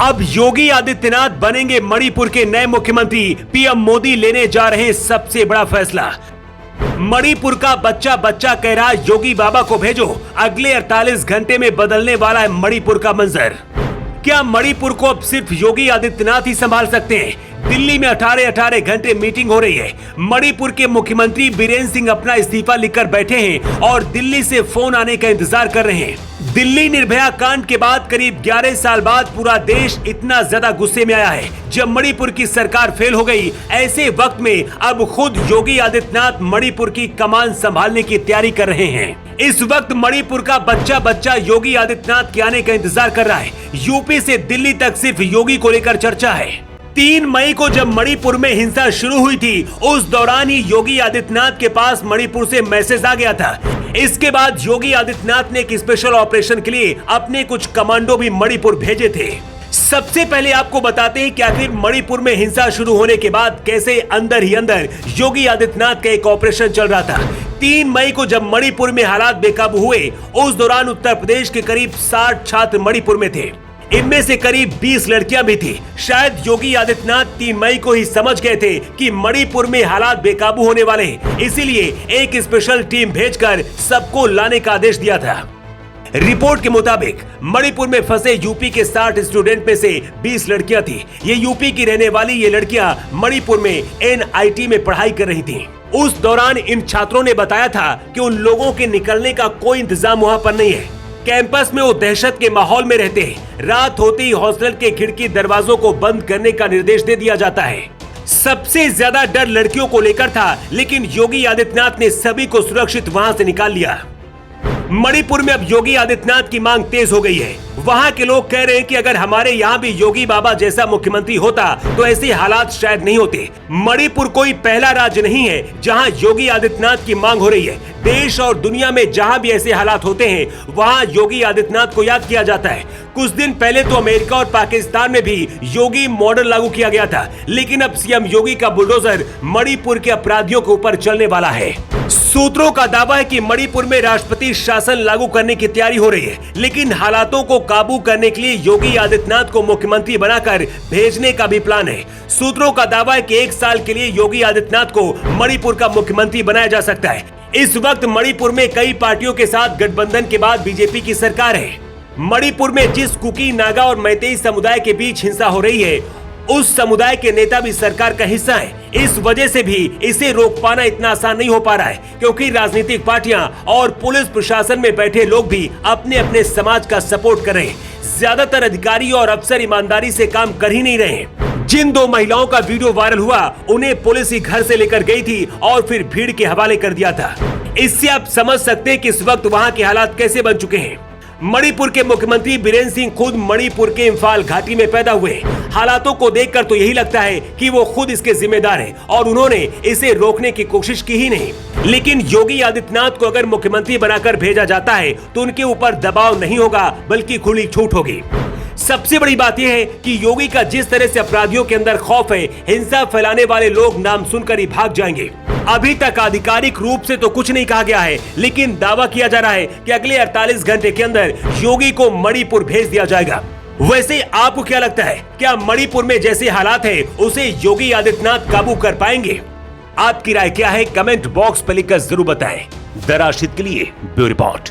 अब योगी आदित्यनाथ बनेंगे मणिपुर के नए मुख्यमंत्री। पीएम मोदी लेने जा रहे हैं सबसे बड़ा फैसला। मणिपुर का बच्चा बच्चा कह रहा योगी बाबा को भेजो, अगले 48 घंटे में बदलने वाला है मणिपुर का मंजर। क्या मणिपुर को अब सिर्फ योगी आदित्यनाथ ही संभाल सकते हैं? दिल्ली में 18 घंटे मीटिंग हो रही है। मणिपुर के मुख्यमंत्री बीरेन सिंह अपना इस्तीफा लिखकर बैठे हैं और दिल्ली से फोन आने का इंतजार कर रहे हैं। दिल्ली निर्भया कांड के बाद करीब 11 साल बाद पूरा देश इतना ज्यादा गुस्से में आया है जब मणिपुर की सरकार फेल हो गई। ऐसे वक्त में अब खुद योगी आदित्यनाथ मणिपुर की कमान संभालने की तैयारी कर रहे हैं। इस वक्त मणिपुर का बच्चा बच्चा योगी आदित्यनाथ के आने का इंतजार कर रहा है। यूपी से दिल्ली तक सिर्फ योगी को लेकर चर्चा है। 3 मई को जब मणिपुर में हिंसा शुरू हुई थी, उस दौरान ही योगी आदित्यनाथ के पास मणिपुर से मैसेज आ गया था। इसके बाद योगी आदित्यनाथ ने एक स्पेशल ऑपरेशन के लिए अपने कुछ कमांडो भी मणिपुर भेजे थे। सबसे पहले आपको बताते हैं कि आखिर मणिपुर में हिंसा शुरू होने के बाद कैसे अंदर ही अंदर योगी आदित्यनाथ का एक ऑपरेशन चल रहा था। 3 मई को जब मणिपुर में हालात बेकाबू हुए, उस दौरान उत्तर प्रदेश के करीब 60 छात्र मणिपुर में थे। इनमें से करीब 20 लड़कियां भी थी। शायद योगी आदित्यनाथ 3 मई को ही समझ गए थे कि मणिपुर में हालात बेकाबू होने वाले हैं, इसीलिए एक स्पेशल टीम भेजकर सबको लाने का आदेश दिया था। रिपोर्ट के मुताबिक मणिपुर में फंसे यूपी के 60 स्टूडेंट में से 20 लड़कियां थी। ये यूपी की रहने वाली ये लड़कियां मणिपुर में NIT में पढ़ाई कर रही थीं। उस दौरान इन छात्रों ने बताया था कि उन लोगों के निकलने का कोई इंतजाम वहां पर नहीं है। कैंपस में वो दहशत के माहौल में रहते हैं। रात होते ही हॉस्टल के खिड़की दरवाजों को बंद करने का निर्देश दे दिया जाता है। सबसे ज्यादा डर लड़कियों को लेकर था, लेकिन योगी आदित्यनाथ ने सभी को सुरक्षित वहां से निकाल लिया। मणिपुर में अब योगी आदित्यनाथ की मांग तेज हो गई है। वहां के लोग कह रहे हैं कि अगर हमारे यहाँ भी योगी बाबा जैसा मुख्यमंत्री होता तो ऐसे हालात शायद नहीं होते। मणिपुर कोई पहला राज्य नहीं है जहां योगी आदित्यनाथ की मांग हो रही है। देश और दुनिया में जहां भी ऐसे हालात होते हैं वहां योगी आदित्यनाथ को याद किया जाता है। कुछ दिन पहले तो अमेरिका और पाकिस्तान में भी योगी मॉडल लागू किया गया था, लेकिन अब सीएम योगी का बुलडोजर मणिपुर के अपराधियों के ऊपर चलने वाला है। सूत्रों का दावा है कि मणिपुर में राष्ट्रपति शासन लागू करने की तैयारी हो रही है, लेकिन हालातों को काबू करने के लिए योगी आदित्यनाथ को मुख्यमंत्री बनाकर भेजने का भी प्लान है। सूत्रों का दावा है कि 1 साल के लिए योगी आदित्यनाथ को मणिपुर का मुख्यमंत्री बनाया जा सकता है। इस वक्त मणिपुर में कई पार्टियों के साथ गठबंधन के बाद बीजेपी की सरकार है। मणिपुर में जिस कुकी, नागा और मैतेई समुदाय के बीच हिंसा हो रही है, उस समुदाय के नेता भी सरकार का हिस्सा है। इस वजह से भी इसे रोक पाना इतना आसान नहीं हो पा रहा है, क्योंकि राजनीतिक पार्टियां और पुलिस प्रशासन में बैठे लोग भी अपने अपने समाज का सपोर्ट कर रहे हैं। ज्यादातर अधिकारी और अफसर ईमानदारी से काम कर ही नहीं रहे हैं। जिन 2 महिलाओं का वीडियो वायरल हुआ, उन्हें पुलिस ही घर से लेकर गई थी और फिर भीड़ के हवाले कर दिया था। इससे आप समझ सकते हैं कि इस वक्त वहां के हालात कैसे बन चुके हैं। मणिपुर के मुख्यमंत्री बीरेन सिंह खुद मणिपुर के इम्फाल घाटी में पैदा हुए। हालातों को देखकर तो यही लगता है कि वो खुद इसके जिम्मेदार हैं और उन्होंने इसे रोकने की कोशिश की ही नहीं। लेकिन योगी आदित्यनाथ को अगर मुख्यमंत्री बनाकर भेजा जाता है तो उनके ऊपर दबाव नहीं होगा, बल्कि खुली छूट होगी। सबसे बड़ी बात यह है कि योगी का जिस तरह से अपराधियों के अंदर खौफ है, हिंसा फैलाने वाले लोग नाम सुनकर ही भाग जाएंगे। अभी तक आधिकारिक रूप से तो कुछ नहीं कहा गया है, लेकिन दावा किया जा रहा है कि अगले 48 घंटे के अंदर योगी को मणिपुर भेज दिया जाएगा। वैसे आपको क्या लगता है, क्या मणिपुर में जैसे हालात है उसे योगी आदित्यनाथ काबू कर पाएंगे? आपकी राय क्या है? कमेंट बॉक्स पर लिखकर जरूर बताएं। द राशिद के लिए ब्यूरो रिपोर्ट।